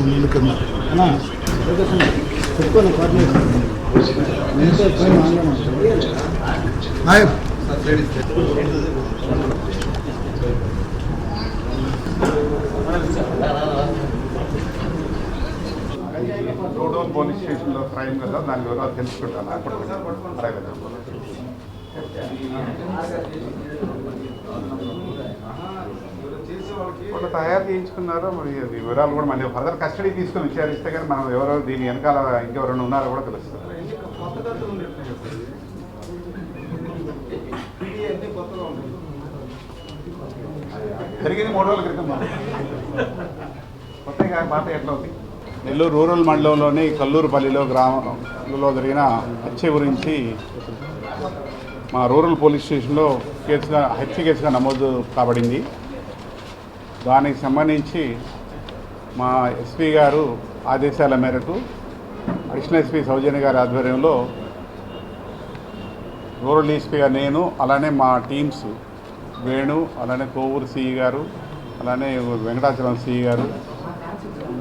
నీళ్ళు కింద పెట్టుకోండి రోడ్ పోలీస్ స్టేషన్లో క్రైమ్ కదా, దాని వివరాలు తెలుసుకుంటాను. అప్పుడు వాళ్ళు తయారు చేయించుకున్నారో మరి వివరాలు కూడా మళ్ళీ ఫర్దర్ కస్టడీ తీసుకుని విచారిస్తే కానీ మనం ఎవరో దీని వెనకాల ఇంకెవరైనా ఉన్నారో కూడా తెలుస్తుంది. జరిగింది 3 రోజుల క్రితం. కొత్తగా పాత ఎట్లా అవుతుంది? నెల్లూరు రూరల్ మండలంలోని కల్లూరుపల్లిలో గ్రామంలో జరిగిన హత్య గురించి మా రూరల్ పోలీస్ స్టేషన్లో హత్య కేసుగా నమోదు కాబడింది. దానికి సంబంధించి మా ఎస్పీ గారు ఆదేశాల మేరకు అడిషనల్ ఎస్పీ సౌజన్య గారి ఆధ్వర్యంలో రూరల్ ఎస్పీగా నేను, అలానే మా టీమ్స్ వేణు, అలానే కోవూరు సిఈ గారు, అలానే వెంకటాచలం సిఈ గారు,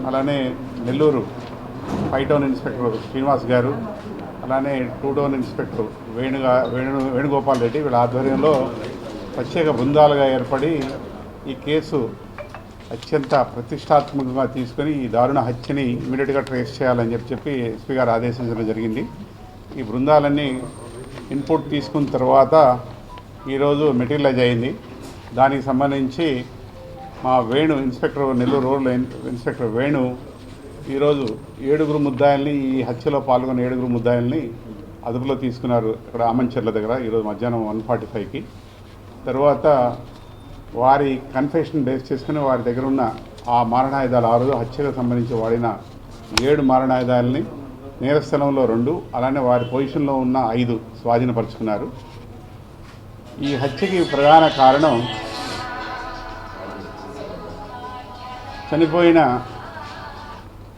అలానే నెల్లూరు 5 టౌన్ ఇన్స్పెక్టర్ శ్రీనివాస్ గారు, అలానే 2 టౌన్ ఇన్స్పెక్టర్ వేణుగోపాల్ రెడ్డి వీళ్ళ ఆధ్వర్యంలో ప్రత్యేక బృందాలుగా ఏర్పడి ఈ కేసు అత్యంత ప్రతిష్టాత్మకంగా తీసుకొని ఈ దారుణ హత్యని ఇమీడియట్గా ట్రేస్ చేయాలని చెప్పి ఎస్పీ గారు ఆదేశించడం జరిగింది. ఈ బృందాలన్నీ ఇన్పుట్ తీసుకున్న తర్వాత ఈరోజు మెటీరియలైజ్ అయింది. దానికి సంబంధించి మా Venu inspector, Nellore rural inspector Venu ఈరోజు 7 ముద్దాయిల్ని, ఈ హత్యలో పాల్గొన్న 7 ముద్దాయిల్ని అదుపులో తీసుకున్నారు ఇక్కడ ఆమంచర్ల దగ్గర ఈరోజు మధ్యాహ్నం 1:45కి. తర్వాత వారి కన్ఫెషన్ బేస్ చేసుకుని వారి దగ్గర ఉన్న ఆ మారణాయుధాలు, ఆ రోజు హత్యకు సంబంధించి వాడిన 7 మారణాయుధాలని నేరస్థలంలో 2, అలానే వారి పొజిషన్లో ఉన్న 5 స్వాధీనపరుచుకున్నారు. ఈ హత్యకి ప్రధాన కారణం చనిపోయిన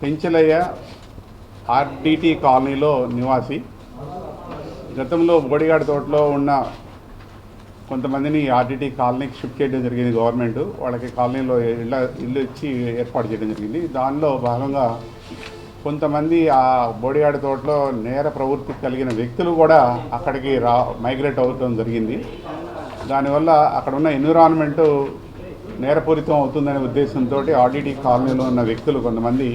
పెంచలయ్య ఆర్డిటి కాలనీలో నివాసి. గతంలో బోడిగాడ్ తోటలో ఉన్న కొంతమందిని ఆర్డిటి కాలనీకి షిఫ్ట్ చేయడం జరిగింది గవర్నమెంట్. వాళ్ళకి కాలనీలో ఇల్లు ఇచ్చి ఏర్పాటు చేయడం జరిగింది. దానిలో భాగంగా కొంతమంది ఆ బోడిగాడ్ తోటలో నేర ప్రవృత్తి కలిగిన వ్యక్తులు కూడా అక్కడికి మైగ్రేట్ అవడం జరిగింది. దానివల్ల అక్కడ ఉన్న ఎన్విరాన్మెంటు నేరపూరితం అవుతుందనే ఉద్దేశంతో ఆర్డిటి కాలనీలో ఉన్న వ్యక్తులు కొంతమంది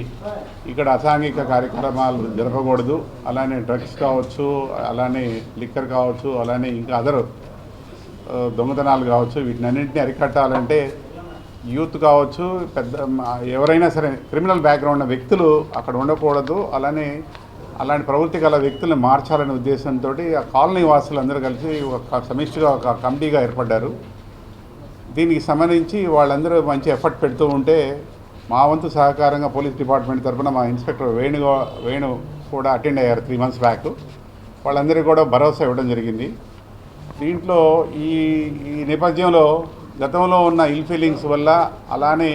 ఇక్కడ అసాంఘిక కార్యక్రమాలు జరపకూడదు, అలానే డ్రగ్స్ కావచ్చు, అలానే లిక్కర్ కావచ్చు, అలానే ఇంకా అదర్ దొంగతనాలు కావచ్చు, వీటినన్నింటినీ అరికట్టాలంటే యూత్ కావచ్చు, ఎవరైనా సరే క్రిమినల్ బ్యాక్గ్రౌండ్ ఉన్న వ్యక్తులు అక్కడ ఉండకూడదు, అలాంటి ప్రవృత్తి గల వ్యక్తులను మార్చాలనే ఉద్దేశంతో ఆ కాలనీ వాసులందరూ కలిసి ఒక సమిష్టిగా ఒక కమిటీగా ఏర్పడ్డారు. దీనికి సంబంధించి వాళ్ళందరూ మంచి ఎఫర్ట్ పెడుతూ ఉంటే మా వంతు సహకారంగా పోలీస్ డిపార్ట్మెంట్ తరఫున మా ఇన్స్పెక్టర్ వేణు కూడా అటెండ్ అయ్యారు 3 months బ్యాక్. వాళ్ళందరికీ కూడా భరోసా ఇవ్వడం జరిగింది. దీంట్లో ఈ నేపథ్యంలో గతంలో ఉన్న ఇల్ ఫీలింగ్స్ వల్ల, అలానే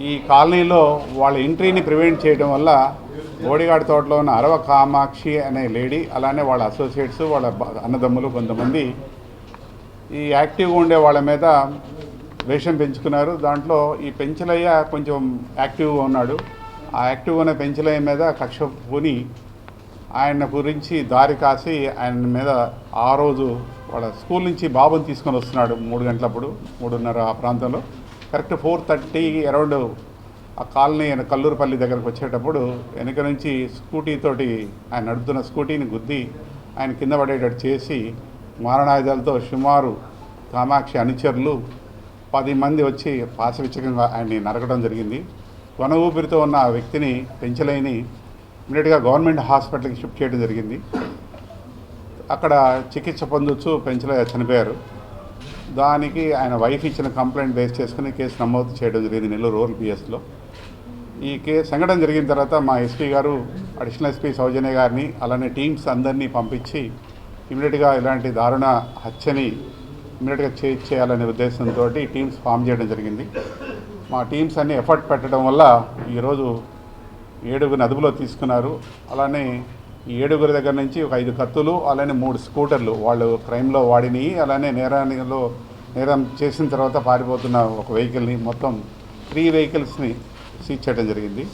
ఈ కాలనీలో వాళ్ళ ఎంట్రీని ప్రివెంట్ చేయడం వల్ల బోడిగాడ్ తోటలో ఉన్న అరవ కామాక్షి అనే లేడీ, అలానే వాళ్ళ అసోసియేట్స్, వాళ్ళ అన్నదమ్ములు కొంతమంది ఈ యాక్టివ్గా ఉండే వాళ్ళ మీద వేషం పెంచుకున్నారు. దాంట్లో ఈ పెంచలయ్య కొంచెం యాక్టివ్గా ఉన్నాడు. ఆ యాక్టివ్గా ఉన్న పెంచలయ్య మీద కక్ష పూని ఆయన గురించి దారి కాసి ఆయన మీద ఆ రోజు వాళ్ళ స్కూల్ నుంచి బాబుని తీసుకొని వస్తున్నాడు 3 గంటలప్పుడు, 3:30 ఆ ప్రాంతంలో. కరెక్ట్ 4:30 అరౌండ్ ఆ కాలనీ కల్లూరుపల్లి దగ్గరకు వచ్చేటప్పుడు వెనక నుంచి స్కూటీతోటి ఆయన నడుపుతున్న స్కూటీని గుద్ది ఆయన కింద పడేటట్టు చేసి మారణాయుధాలతో సుమారు కామాక్షి అనుచరులు 10 మంది వచ్చి పాశవిచ్చకంగా ఆయన్ని నరకడం జరిగింది. కొన ఊపిరితో ఉన్న ఆ వ్యక్తిని పెంచలేని ఇమీడియట్గా గవర్నమెంట్ హాస్పిటల్కి షిఫ్ట్ చేయడం జరిగింది. అక్కడ చికిత్స పొందొచ్చు, పెంచలే చనిపోయారు. దానికి ఆయన వైఫ్ ఇచ్చిన కంప్లైంట్ బేస్ చేసుకుని కేసు నమోదు చేయడం జరిగింది నెల్లూరు రూరల్ పిఎస్లో. ఈ సంఘటన జరిగిన తర్వాత మా ఎస్పీ గారు, అడిషనల్ ఎస్పీ సౌజన్య గారిని, అలానే టీమ్స్ అందరినీ పంపించి ఇమీడియట్గా ఇలాంటి దారుణ హత్యని ఇమీడియట్గా చేయాలనే ఉద్దేశంతో టీమ్స్ ఫామ్ చేయడం జరిగింది. మా టీమ్స్ అన్ని ఎఫర్ట్ పెట్టడం వల్ల ఈరోజు 7 అదుపులో తీసుకున్నారు. అలానే ఈ 7 దగ్గర నుంచి ఒక 5 కత్తులు, అలానే 3 స్కూటర్లు వాళ్ళు క్రైమ్లో వాడిని, అలానే నేరం చేసిన తర్వాత పారిపోతున్న ఒక వెహికల్ని, మొత్తం 3 వెహికల్స్ని సీజ్ చేయడం జరిగింది.